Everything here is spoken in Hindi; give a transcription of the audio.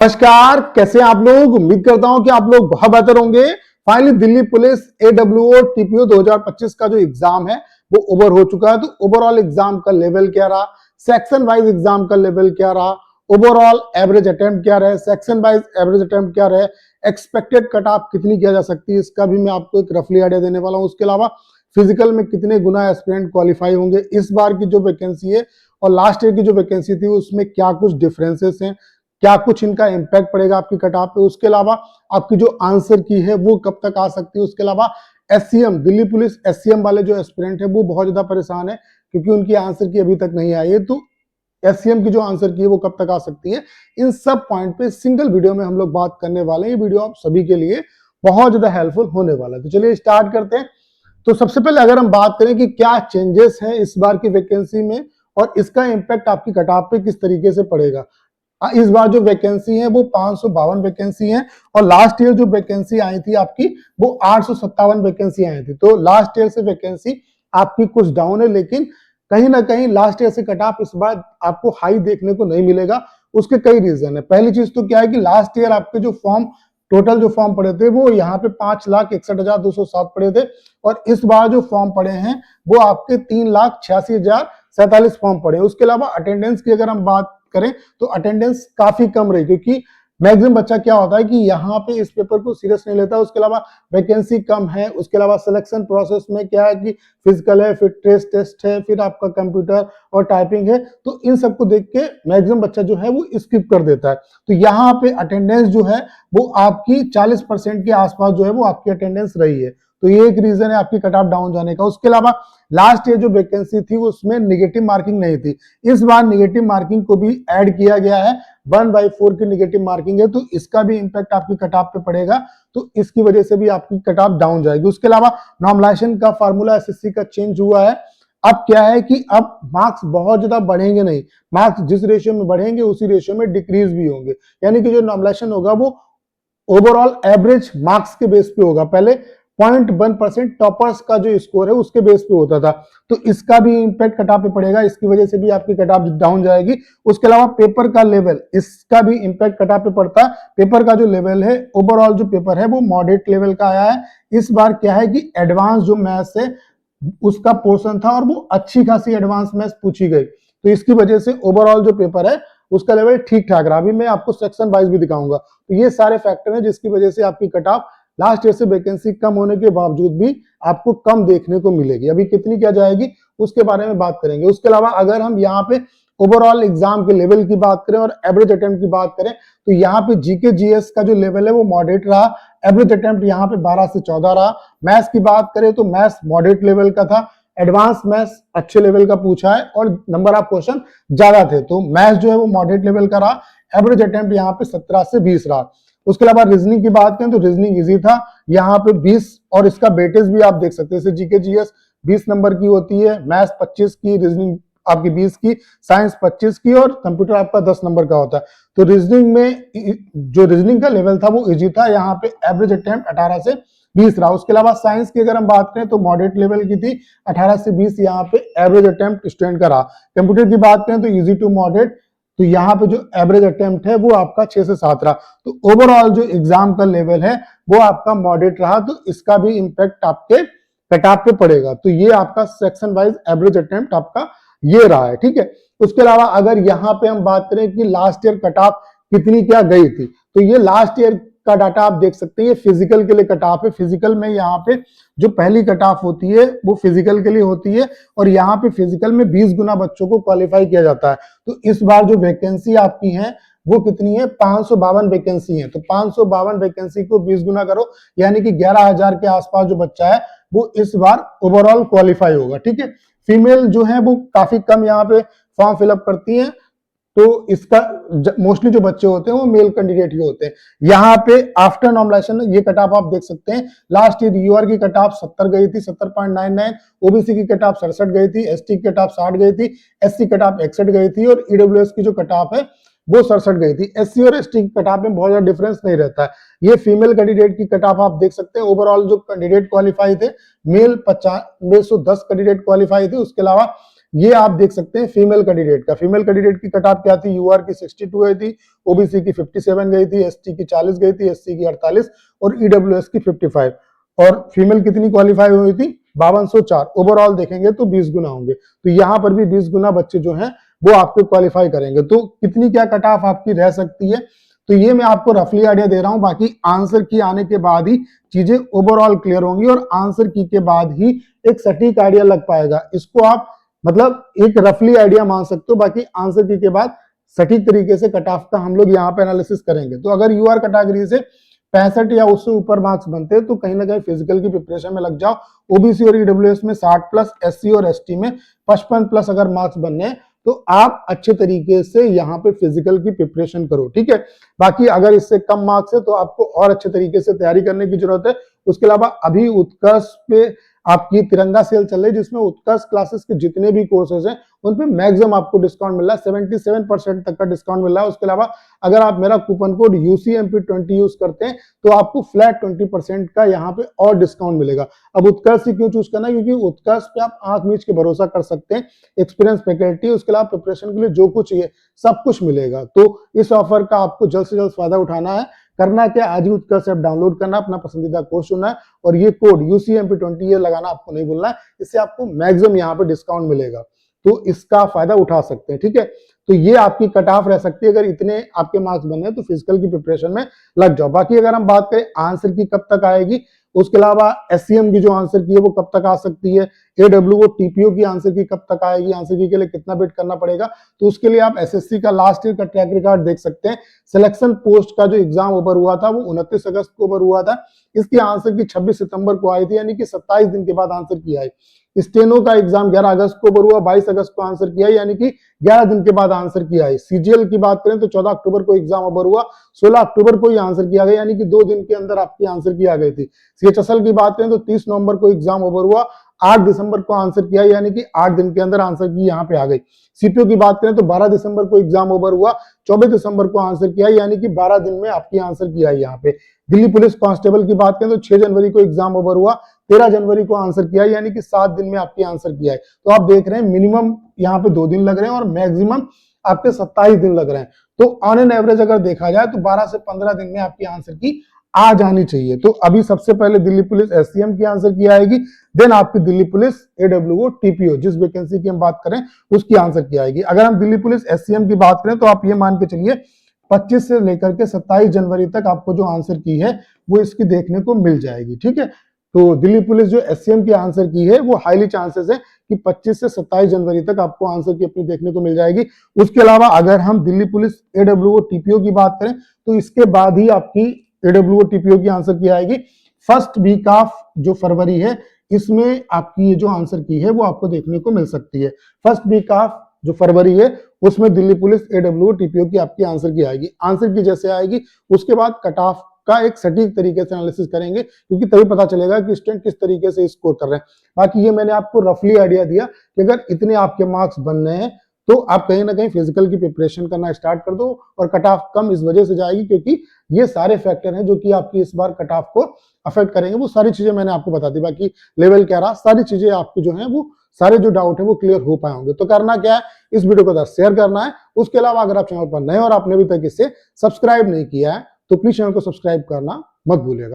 नमस्कार, कैसे हैं आप लोग। उम्मीद करता हूं कि आप लोग बहुत बेहतर होंगे। Finally Delhi police AWO TPO 2025 का जो एग्जाम है वो ओवर हो चुका है। तो ओवरऑल एग्जाम का लेवल क्या रहा, सेक्शन वाइज एग्जाम का लेवल क्या रहा, ओवरऑल एवरेज अटेम्प्ट क्या रहे, सेक्शन वाइज एवरेज अटेम्प्ट क्या रहे, एक्सपेक्टेड कट ऑफ कितनी किया जा सकती है, इसका भी मैं आपको एक रफली आइडिया देने वाला हूं। उसके अलावा फिजिकल में कितने गुना एस्पिरेंट क्वालिफाई होंगे, इस बार की जो वैकेंसी है और लास्ट ईयर की जो वैकेंसी थी उसमें क्या कुछ डिफरेंसेस हैं, क्या कुछ इनका इम्पैक्ट पड़ेगा आपकी कट ऑफ पे। उसके अलावा आपकी जो आंसर की है वो कब तक आ सकती है। उसके अलावा SCM, दिल्ली पुलिस SCM वाले जो एस्पिरेंट है वो बहुत ज्यादा परेशान है क्योंकि उनकी आंसर की अभी तक नहीं आई है। तो SCM की जो आंसर की है वो कब तक आ सकती है, इन सब पॉइंट पे सिंगल वीडियो में हम लोग बात करने वाले हैं। ये वीडियो आप सभी के लिए बहुत ज्यादा हेल्पफुल होने वाला है। तो चलिए स्टार्ट करते हैं। तो सबसे पहले अगर हम बात करें कि क्या चेंजेस है इस बार की वैकेंसी में और इसका इम्पैक्ट आपकी कट ऑफ पे किस तरीके से पड़ेगा। इस बार जो वैकेंसी है वो 552 वैकेंसी है और लास्ट ईयर जो वैकेंसी आई थी आपकी वो 857 वैकेंसी आई थी। तो लास्ट ईयर से वैकेंसी आपकी कुछ डाउन है, लेकिन कहीं ना कहीं लास्ट ईयर से कट ऑफ इस बार आपको हाई देखने को नहीं मिलेगा। उसके कई रीजन है। पहली चीज तो क्या है कि लास्ट ईयर आपके जो फॉर्म टोटल जो फॉर्म पड़े थे वो यहाँ पे 5,61,207 पड़े थे और इस बार जो फॉर्म पड़े हैं वो आपके 3,86,047 फॉर्म पड़े हैं। उसके अलावा अटेंडेंस की अगर हम बात करें तो अटेंडेंस काफी कम रही क्योंकि मैक्सिमम बच्चा क्या होता है कि यहाँ पे इस पेपर को सीरियस नहीं लेता। उसके अलावा वैकेंसी कम है। उसके अलावा सिलेक्शन प्रोसेस में क्या है कि फिजिकल है, फिर टेस्ट है, फिर आपका कंप्यूटर और टाइपिंग है। तो इन सबको देख के मैक्सिमम बच्चा जो है वो स्किप कर देता है। तो यहाँ पे अटेंडेंस जो है वो आपकी 40% के आसपास जो है वो आपकी अटेंडेंस रही है। तो ये एक रीजन है आपकी कट ऑफ डाउन जाने का। उसके अलावा लास्ट ईयर जो वैकेंसी थी उसमें निगेटिव मार्किंग नहीं थी। इस बार निगेटिव मार्किंग को भी ऐड किया गया है। 1/4 की निगेटिव मार्किंग है तो इसका भी इंपैक्ट आपकी कट ऑफ पे पड़ेगा। तो इसकी वजह से भी आपकी कट ऑफ डाउन जाएगी। उसके अलावा नॉर्मलाइजेशन का फार्मूला SSC का चेंज हुआ है। अब क्या है कि अब मार्क्स बहुत ज्यादा बढ़ेंगे नहीं, मार्क्स जिस रेशियो में बढ़ेंगे उसी रेशियो में डिक्रीज भी होंगे। यानी कि जो नॉर्मलाइजेशन होगा वो ओवरऑल एवरेज मार्क्स के बेस पे होगा। पहले 0.1% टॉपर्स का जो स्कोर है उसके बेस पे होता था। तो इसका भी इंपैक्ट कट ऑफ पे पड़ेगा। इसकी वजह से भी आपकी कट ऑफ डाउन जाएगी। उसके अलावा पेपर का लेवल, इसका भी इंपैक्ट कट ऑफ पे पड़ता है। पेपर का जो लेवल है, ओवरऑल जो पेपर है वो मॉडरेट लेवल का आया है। इस बार क्या है कि एडवांस जो मैथ्स है उसका पोर्शन था और वो अच्छी खासी एडवांस मैथ्स पूछी गई। तो इसकी वजह से ओवरऑल जो पेपर है उसका लेवल ठीक ठाक रहा। अभी मैं आपको सेक्शन वाइज भी दिखाऊंगा। तो ये सारे फैक्टर हैं जिसकी वजह से आपकी कट ऑफ लास्ट ईयर से वैकेंसी कम होने के बावजूद भी आपको कम देखने को मिलेगी। अभी कितनी क्या जाएगी उसके बारे में बात करेंगे। उसके अलावा अगर हम यहाँ पे ओवरऑल एग्जाम के लेवल की बात करें और एवरेज अटेम्प्ट की बात करें तो यहाँ पे GK GS का जो लेवल है वो मॉडरेट रहा। एवरेज अटेम्प्ट यहाँ पे 12 से 14 रहा। मैथ्स की बात करें तो मैथ्स मॉडरेट लेवल का था। एडवांस मैथ्स अच्छे लेवल का पूछा है और नंबर ऑफ क्वेश्चन ज्यादा थे। तो मैथ्स जो है वो मॉडरेट लेवल का रहा। एवरेज अटेम्प्ट यहाँ पे 17 से 20 रहा। उसके अलावा रीजनिंग की बात करें तो रीजनिंग इजी था। यहाँ पे 20 और इसका वेटेज भी आप देख सकते हैं। जैसे GK GS 20 नंबर की होती है, मैथ्स 25 की, रीजनिंग आपकी 20 की, साइंस 25 की और कंप्यूटर आपका 10 नंबर का होता है। तो रीजनिंग में जो रीजनिंग का लेवल था वो इजी था। यहाँ पे एवरेज अटेम्प्ट 18 से 20 रहा। उसके अलावा साइंस की अगर हम बात करें तो मॉडरेट लेवल की थी, 18 से 20 यहाँ पे एवरेज अटेम्प्ट स्टूडेंट का रहा। कंप्यूटर की बात करें तो इजी टू मॉडरेट, तो यहाँ पे जो एवरेज अटेम्प्ट है वो आपका 6 से 7 रहा। तो ओवरऑल जो एग्जाम का लेवल है वो आपका मॉडरेट रहा। तो इसका भी इंपैक्ट आपके कट ऑफ पे पड़ेगा। तो ये आपका सेक्शन वाइज एवरेज अटेम्प्ट आपका ये रहा है, ठीक है। उसके अलावा अगर यहाँ पे हम बात करें कि लास्ट ईयर कट ऑफ कितनी क्या गई थी, तो ये लास्ट ईयर का डाटा आप देख सकते हैं। ये फिजिकल के लिए कट ऑफ है। फिजिकल में यहाँ पे जो पहली कट ऑफ होती है वो फिजिकल के लिए होती है और यहाँ पे फिजिकल में 20 गुना बच्चों को क्वालिफाई किया जाता है। तो इस बार जो वैकेंसी आपकी है वो कितनी है, 552 वैकेंसी है। तो 552 वैकेंसी को 20 गुना करो यानी कि 11,000 के आसपास जो बच्चा है वो इस बार ओवरऑल क्वालिफाई होगा, ठीक है। फीमेल जो है वो काफी कम यहाँ पे फॉर्म फिलअप करती हैं। तो इसका मोस्टली जो बच्चे होते हैं वो मेल कैंडिडेट ही होते हैं। यहाँ पे आफ्टर नॉर्मलाइजेशन ये कट ऑफ आप देख सकते हैं। लास्ट ईयर UR की कट ऑफ 70 गई थी, 70.99। OBC की कट ऑफ 67 गई थी, ST की कट ऑफ 60 गई थी, SC कट ऑफ 61 गई थी और EWS की जो कट ऑफ है वो 67 गई थी। SC और ST की कट ऑफ में बहुत ज्यादा डिफरेंस नहीं रहता है। ये फीमेल कैंडिडेट की कट ऑफ आप देख सकते हैं। ओवरऑल जो कैंडिडेट क्वालिफाई थे मेल 9510 कैंडिडेट क्वालिफाई थे। उसके अलावा ये आप देख सकते हैं फीमेल कैंडिडेट का। फीमेल कैंडिडेट की कट ऑफ क्या थी, यूआर की 62 गई थी, ओबीसी की 57 गई थी, एसटी की 40 गई थी, एससी की 48 और ईडब्ल्यूएस की 55। और फीमेल कितनी क्वालिफाई हुई थी, 5204। ओवरऑल देखेंगे तो 20 गुना होंगे, तो यहाँ पर भी 20 गुना बच्चे जो हैं वो आपके क्वालिफाई करेंगे। तो कितनी क्या कट ऑफ आपकी रह सकती है, तो ये मैं आपको रफली आइडिया दे रहा हूं। बाकी आंसर की आने के बाद ही चीजें ओवरऑल क्लियर होंगी और आंसर की के बाद ही एक सटीक आइडिया लग पाएगा। इसको आप मतलब एक रफली आइडिया मान सकते हो, बाकी आंसर की के बाद सटीक तरीके से कट ऑफ का हम लोग यहाँ पे एनालिसिस करेंगे। तो अगर यूआर कैटेगरी से 65 या उससे ऊपर मार्क्स बनते हैं तो कहीं ना कहीं फिजिकल की प्रिपरेशन में लग जाओ। ओबीसी और ईडब्ल्यूएस में 60 प्लस, एससी और एसटी में 55 प्लस अगर मार्क्स बनने हैं तो आप अच्छे तरीके से यहाँ पे फिजिकल की प्रिपरेशन करो, ठीक है। बाकी अगर इससे कम मार्क्स है तो आपको और अच्छे तरीके से तैयारी करने की जरूरत है। उसके अलावा अभी उत्कर्ष पे आपकी तिरंगा सेल चल रही है, जिसमें उत्कर्ष क्लासेस के जितने भी कोर्सेज हैं उन पे मैक्सिमम आपको डिस्काउंट मिल रहा है, 77% तक का डिस्काउंट मिल रहा है। उसके अलावा अगर आप मेरा कूपन कोड UCMP20 यूज करते हैं तो आपको फ्लैट 20% का यहाँ पे और डिस्काउंट मिलेगा। अब उत्कर्ष ही क्यों चूज करना है, क्योंकि उत्कर्ष पे आप आंख मीच के भरोसा कर सकते हैं, एक्सपीरियंस फैकल्टी, उसके अलावा प्रिपरेशन के लिए जो कुछ चाहिए सब कुछ मिलेगा। तो इस ऑफर का आपको जल्द से जल्द फायदा उठाना है। करना क्या, आज ही उत्कर्ष ऐप डाउनलोड करना, अपना पसंदीदा कोर्स चुनना है और ये कोड UCMP20 ये लगाना आपको नहीं भूलना है। इससे आपको मैक्सिमम यहाँ पे डिस्काउंट मिलेगा, तो इसका फायदा उठा सकते हैं, ठीक है। तो ये आपकी कट ऑफ रह सकती है। अगर इतने आपके मार्क्स बने तो फिजिकल की प्रिपरेशन में लग जाओ। बाकी अगर हम बात करें आंसर की कब तक आएगी, उसके अलावा एससीएम की जो आंसर की है वो कब तक आ सकती है, एडब्ल्यूओ टीपीओ की आंसर की कब तक आएगी, आंसर की के लिए कितना वेट करना पड़ेगा, तो उसके लिए आप एसएससी का लास्ट ईयर का ट्रैक रिकॉर्ड देख सकते हैं। सिलेक्शन पोस्ट का जो एग्जाम ओवर हुआ था वो 29 अगस्त को ओवर हुआ था। इसकी आंसर की 26 सितंबर को आई थी, यानी कि 27 दिन के बाद आंसर की आई। स्टेनो का एग्जाम 11 अगस्त को ओवर हुआ, 22 अगस्त को आंसर किया, यानी कि 11 दिन के बाद आंसर किया है। सीजीएल की बात करें तो 14 अक्टूबर को एग्जाम ओवर हुआ, 16 अक्टूबर को ही आंसर किया गया, यानी कि 2 दिन के अंदर आपकी आंसर की आ गई थी। सीएचएसएल की बात करें तो 30 नवंबर को एग्जाम ओवर हुआ, 8 दिसंबर को आंसर किया, यानी कि 8 दिन के अंदर आंसर की यहाँ पे आ गई। सीपीओ की बात करें तो 12 दिसंबर को एग्जाम ओवर हुआ, 24 दिसंबर को आंसर किया, यानी कि 12 दिन में आपकी आंसर की आई यहाँ पे। दिल्ली पुलिस कांस्टेबल की बात करें तो 6 जनवरी को एग्जाम ओवर हुआ, 13 जनवरी को आंसर किया, यानी कि 7 दिन में आपकी आंसर किया है। तो आप देख रहे हैं मिनिमम यहाँ पे 2 दिन लग रहे हैं और मैक्सिमम आपके 27 दिन लग रहे हैं। तो ऑन एन एवरेज अगर देखा जाए तो 12 से 15 दिन में आपकी आंसर की आ जानी चाहिए। तो अभी सबसे पहले दिल्ली पुलिस एससीएम की आंसर की आएगी, देन आपकी दिल्ली पुलिस एडब्ल्यूओ टीपीओ जिस वैकेंसी की हम बात करें उसकी आंसर की आएगी। अगर हम दिल्ली पुलिस एससीएम की बात करें तो आप ये मान के चलिए 25 से लेकर के 27 जनवरी तक आपको जो आंसर की है वो इसकी देखने को मिल जाएगी, ठीक है। तो दिल्ली पुलिस जो एससीएम की आंसर की है वो हाईली चांसेस है कि 25 से 27 जनवरी तक आपको आंसर की अपनी देखने को मिल जाएगी। उसके अलावा अगर हम दिल्ली पुलिस एडब्ल्यूओ टीपीओ की बात करें तो इसके बाद ही आपकी एडब्ल्यूओ टीपीओ की आंसर की आएगी। फर्स्ट वीक ऑफ जो फरवरी है इसमें आपकी ये जो आंसर की है वो आपको देखने को मिल सकती है। फर्स्ट वीक ऑफ जो फरवरी है उसमें दिल्ली पुलिस एडब्ल्यूओ टीपीओ की आपकी आंसर की आएगी। आंसर की जैसे आएगी उसके बाद कट ऑफ का एक सटीक तरीके से एनालिसिस करेंगे, क्योंकि तभी पता चलेगा कि स्टूडेंट किस तरीके से स्कोर कर रहे हैं। बाकी ये मैंने आपको रफली आइडिया दिया कि अगर इतने आपके मार्क्स बन रहे हैं तो आप कहीं ना कहीं फिजिकल की प्रिपरेशन करना स्टार्ट कर दो और कट ऑफ कम इस वजह से जाएगी क्योंकि ये सारे फैक्टर हैं जो कि आपकी इस बार कट ऑफ को अफेक्ट करेंगे। वो सारी चीजें मैंने आपको बता दी, बाकी लेवल क्या रहा, सारी चीजें आपकी जो है वो सारे जो डाउट है वो क्लियर हो पाए होंगे। तो करना क्या है, इस वीडियो को शेयर करना है। उसके अलावा अगर आप चैनल पर नए और आपने अभी तक इसे सब्सक्राइब नहीं किया है तो प्लीज चैनल को सब्सक्राइब करना मत भूलिएगा।